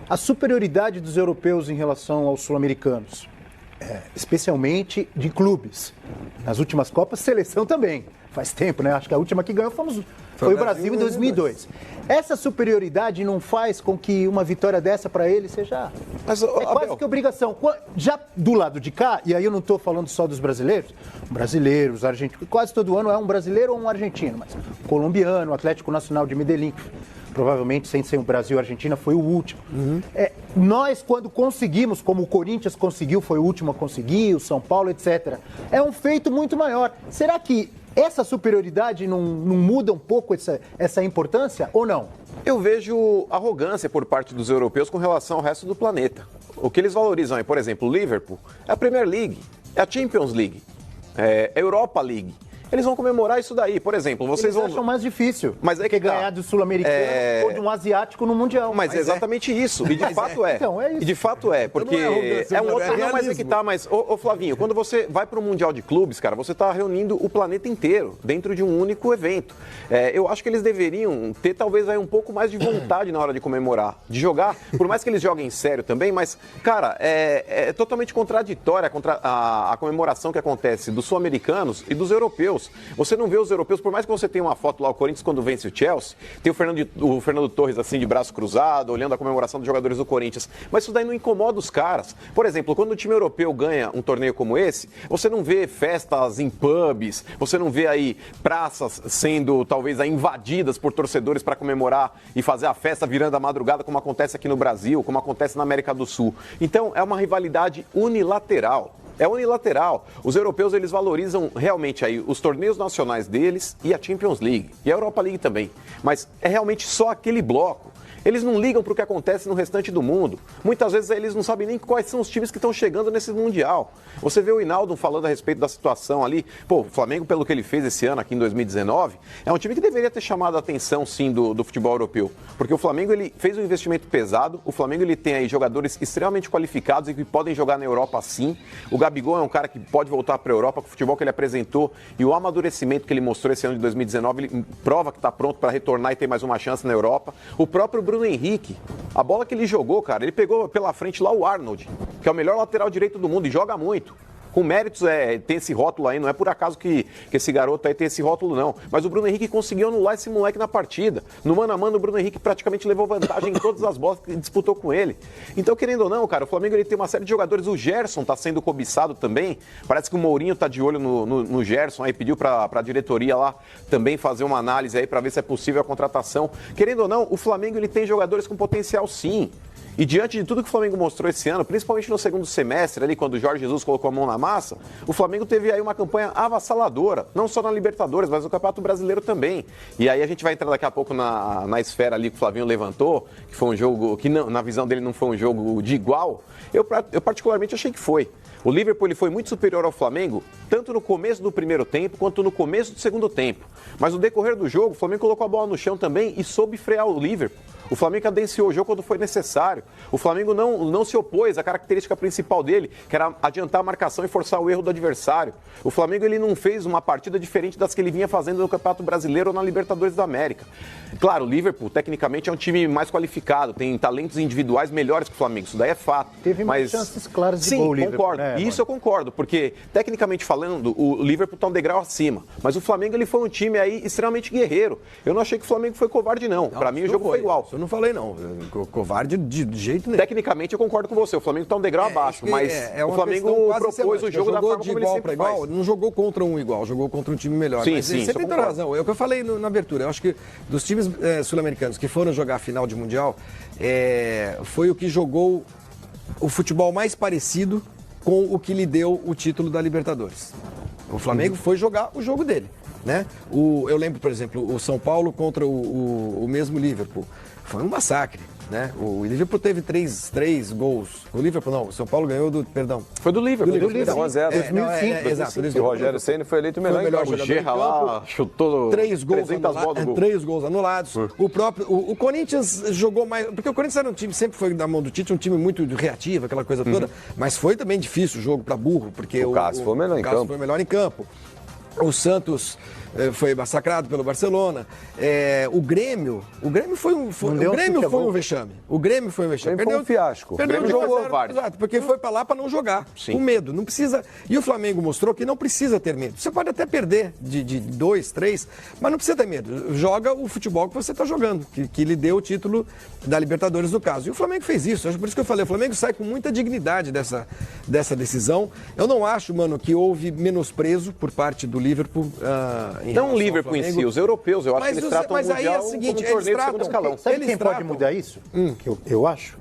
a superioridade dos europeus em relação aos sul-americanos, especialmente de clubes. Nas últimas Copas, seleção também. Faz tempo, né? Acho que a última que ganhou foi o Brasil em 2002. Essa superioridade não faz com que uma vitória dessa para ele seja quase que obrigação. Já do lado de cá, e aí eu não estou falando só dos brasileiros, argentinos, quase todo ano é um brasileiro ou um argentino, mas colombiano, Atlético Nacional de Medellín, provavelmente sem ser o Brasil e a Argentina, foi o último. Nós, quando conseguimos, como o Corinthians conseguiu, foi o último a conseguir, o São Paulo, etc., é um feito muito maior. Será que essa superioridade não muda um pouco essa importância ou não? Eu vejo arrogância por parte dos europeus com relação ao resto do planeta. O que eles valorizam é, por exemplo, o Liverpool é a Premier League, é a Champions League, é a Europa League. Eles vão comemorar isso daí. Por exemplo, vocês acham mais difícil mas é que ganhar do sul-americano ou de um asiático no Mundial. Mas é exatamente isso. E de fato é. Então, é isso. E de fato é, porque é um outro... Não, mas é que tá, mas... Ô Flavinho, quando você vai para o Mundial de Clubes, cara, você está reunindo o planeta inteiro dentro de um único evento. Eu acho que eles deveriam ter talvez aí um pouco mais de vontade na hora de comemorar, de jogar, por mais que eles joguem sério também, mas, cara, é totalmente contraditória a comemoração que acontece dos sul-americanos e dos europeus. Você não vê os europeus, por mais que você tenha uma foto lá, o Corinthians quando vence o Chelsea, tem o Fernando Torres assim de braço cruzado, olhando a comemoração dos jogadores do Corinthians, mas isso daí não incomoda os caras. Por exemplo, quando o time europeu ganha um torneio como esse, você não vê festas em pubs, você não vê aí praças sendo talvez aí invadidas por torcedores para comemorar e fazer a festa virando a madrugada, como acontece aqui no Brasil, como acontece na América do Sul. Então, é uma rivalidade unilateral. É unilateral. Os europeus, eles valorizam realmente aí os torneios nacionais deles e a Champions League. E a Europa League também. Mas é realmente só aquele bloco. Eles não ligam para o que acontece no restante do mundo. Muitas vezes eles não sabem nem quais são os times que estão chegando nesse Mundial. Você vê o Hinaldo falando a respeito da situação ali. Pô, o Flamengo, pelo que ele fez esse ano aqui em 2019, é um time que deveria ter chamado a atenção, sim, do futebol europeu. Porque o Flamengo, ele fez um investimento pesado. O Flamengo, ele tem aí jogadores extremamente qualificados e que podem jogar na Europa, sim. O Gabigol é um cara que pode voltar para a Europa com o futebol que ele apresentou e o amadurecimento que ele mostrou esse ano de 2019, ele prova que está pronto para retornar e ter mais uma chance na Europa. O próprio Bruno Henrique, a bola que ele jogou, cara, ele pegou pela frente lá o Arnold, que é o melhor lateral direito do mundo e joga muito. Com méritos, tem esse rótulo aí, não é por acaso que esse garoto aí tem esse rótulo, não. Mas o Bruno Henrique conseguiu anular esse moleque na partida. No mano a mano, o Bruno Henrique praticamente levou vantagem em todas as bolas que disputou com ele. Então, querendo ou não, cara, o Flamengo ele tem uma série de jogadores. O Gerson tá sendo cobiçado também. Parece que o Mourinho tá de olho no Gerson, aí pediu pra diretoria lá também fazer uma análise aí pra ver se é possível a contratação. Querendo ou não, o Flamengo ele tem jogadores com potencial, sim. E diante de tudo que o Flamengo mostrou esse ano, principalmente no segundo semestre, ali quando o Jorge Jesus colocou a mão na massa, o Flamengo teve aí uma campanha avassaladora, não só na Libertadores, mas no Campeonato Brasileiro também. E aí a gente vai entrar daqui a pouco na esfera ali que o Flavinho levantou, que foi um jogo que não, na visão dele não foi um jogo de igual. Eu particularmente achei que foi. O Liverpool ele foi muito superior ao Flamengo, tanto no começo do primeiro tempo, quanto no começo do segundo tempo. Mas no decorrer do jogo, o Flamengo colocou a bola no chão também e soube frear o Liverpool. O Flamengo cadenciou o jogo quando foi necessário. O Flamengo não se opôs à característica principal dele, que era adiantar a marcação e forçar o erro do adversário. O Flamengo ele não fez uma partida diferente das que ele vinha fazendo no Campeonato Brasileiro ou na Libertadores da América. Claro, o Liverpool, tecnicamente, é um time mais qualificado, tem talentos individuais melhores que o Flamengo, isso daí é fato. Teve mais chances claras de gol, Sim, concordo. Isso eu concordo, porque, tecnicamente falando, o Liverpool está um degrau acima. Mas o Flamengo ele foi um time aí extremamente guerreiro. Eu não achei que o Flamengo foi covarde, não. Para mim, o jogo foi igual. Eu não falei, não. Covarde de jeito nenhum. Tecnicamente, eu concordo com você. O Flamengo está um degrau abaixo, mas o Flamengo propôs o jogo da forma como ele sempre faz. Não jogou contra um igual, jogou contra um time melhor. Sim, mas sim, você tem toda a razão. É o que eu falei na abertura. Eu acho que dos times sul-americanos que foram jogar a final de Mundial, foi o que jogou o futebol mais parecido com o que lhe deu o título da Libertadores. O Flamengo foi jogar o jogo dele, né? Eu lembro, por exemplo, o São Paulo contra o mesmo Liverpool. Foi um massacre, né? O Liverpool teve três gols. O Liverpool não, o São Paulo ganhou Foi do Liverpool. 1-0. 2005. Exato. E o Rogério Ceni foi eleito o melhor O Gerra lá chutou 3 gols 300 bolas do gol. 3 gols anulados. O Corinthians jogou mais... Porque o Corinthians era um time, sempre foi da mão do Tite, um time muito reativo, aquela coisa toda. Mas foi também difícil o jogo para burro, porque o Cássio foi o melhor em campo. Foi o melhor em campo. O Santos foi massacrado pelo Barcelona. O Grêmio foi um vexame. O Grêmio foi um vexame. Foi um fiasco. Perdeu de jogou, 1-0, exato, porque foi para lá para não jogar, Sim. com medo. Não precisa. E o Flamengo mostrou que não precisa ter medo. Você pode até perder de 2, 3, mas não precisa ter medo. Joga o futebol que você está jogando, que lhe deu o título da Libertadores no caso. E o Flamengo fez isso. Por isso que eu falei, o Flamengo sai com muita dignidade dessa decisão. Eu não acho, mano, que houve menosprezo por parte do Liverpool. Não o Liverpool em si, os europeus. Eu acho que eles tratam o Mundial aí é o seguinte, como um torneio de segundo escalão. Sabe quem pode mudar isso? Que eu acho?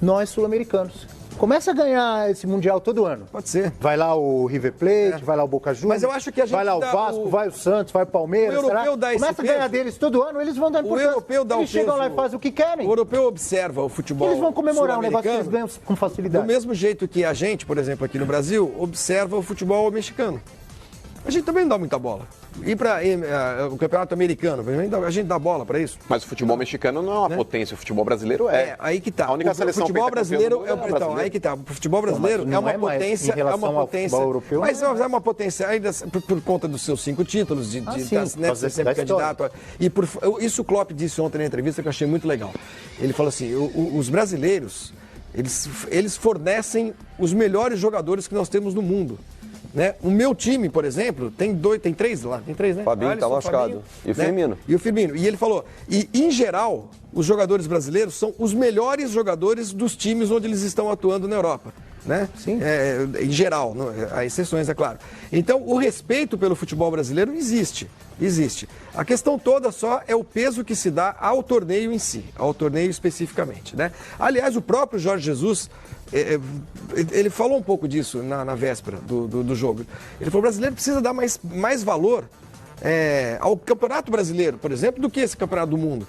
Nós, sul-americanos. Começa a ganhar esse Mundial todo ano. Pode ser. Vai lá o River Plate, vai lá o Boca Juniors. Mas eu acho que a gente vai lá o Vasco, vai o Santos, vai o Palmeiras. O europeu dá esse Começa a ganhar deles todo ano, eles vão dar importância. O europeu dá eles chegam lá e fazem o que querem. O europeu observa o futebol. Eles vão comemorar um negócio que eles ganham com facilidade. Do mesmo jeito que a gente, por exemplo, aqui no Brasil, observa o futebol mexicano. A gente também não dá muita bola. E para o campeonato americano, a gente dá bola para isso? Mas o futebol mexicano não é uma potência, o futebol brasileiro é. Aí que tá. A única seleção o futebol brasileiro brasileiro. aí que tá. O futebol brasileiro mas é uma não é potência, em relação ao futebol europeu, mas é uma potência ainda por conta dos seus 5 títulos de ser sempre candidato. E isso o Klopp disse ontem na entrevista que eu achei muito legal. Ele falou assim, os brasileiros, eles fornecem os melhores jogadores que nós temos no mundo. Né? O meu time, por exemplo, tem 3 lá. Tem 3, né? Fabinho está machucado. Fabinho, E o Firmino. Né? E o Firmino. E ele falou, em geral, os jogadores brasileiros são os melhores jogadores dos times onde eles estão atuando na Europa. Né? Sim. Em geral, há exceções, é claro. Então, o respeito pelo futebol brasileiro existe. A questão toda só é o peso que se dá ao torneio em si, ao torneio especificamente. Né? Aliás, o próprio Jorge Jesus, ele falou um pouco disso na véspera do jogo. Ele falou que o brasileiro precisa dar mais valor ao campeonato brasileiro, por exemplo, do que esse campeonato do mundo.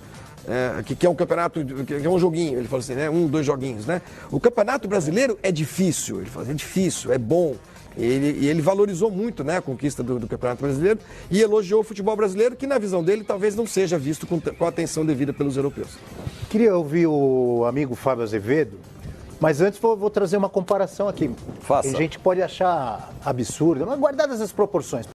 Que é um campeonato, que é um joguinho, ele falou assim, né? 2 joguinhos, né? O campeonato brasileiro é difícil, ele falou, é difícil, é bom. E ele valorizou muito, né, a conquista do campeonato brasileiro e elogiou o futebol brasileiro, que na visão dele talvez não seja visto com a atenção devida pelos europeus. Queria ouvir o amigo Fábio Azevedo, mas antes vou trazer uma comparação aqui. Faça. A gente pode achar absurdo, mas guardadas as proporções.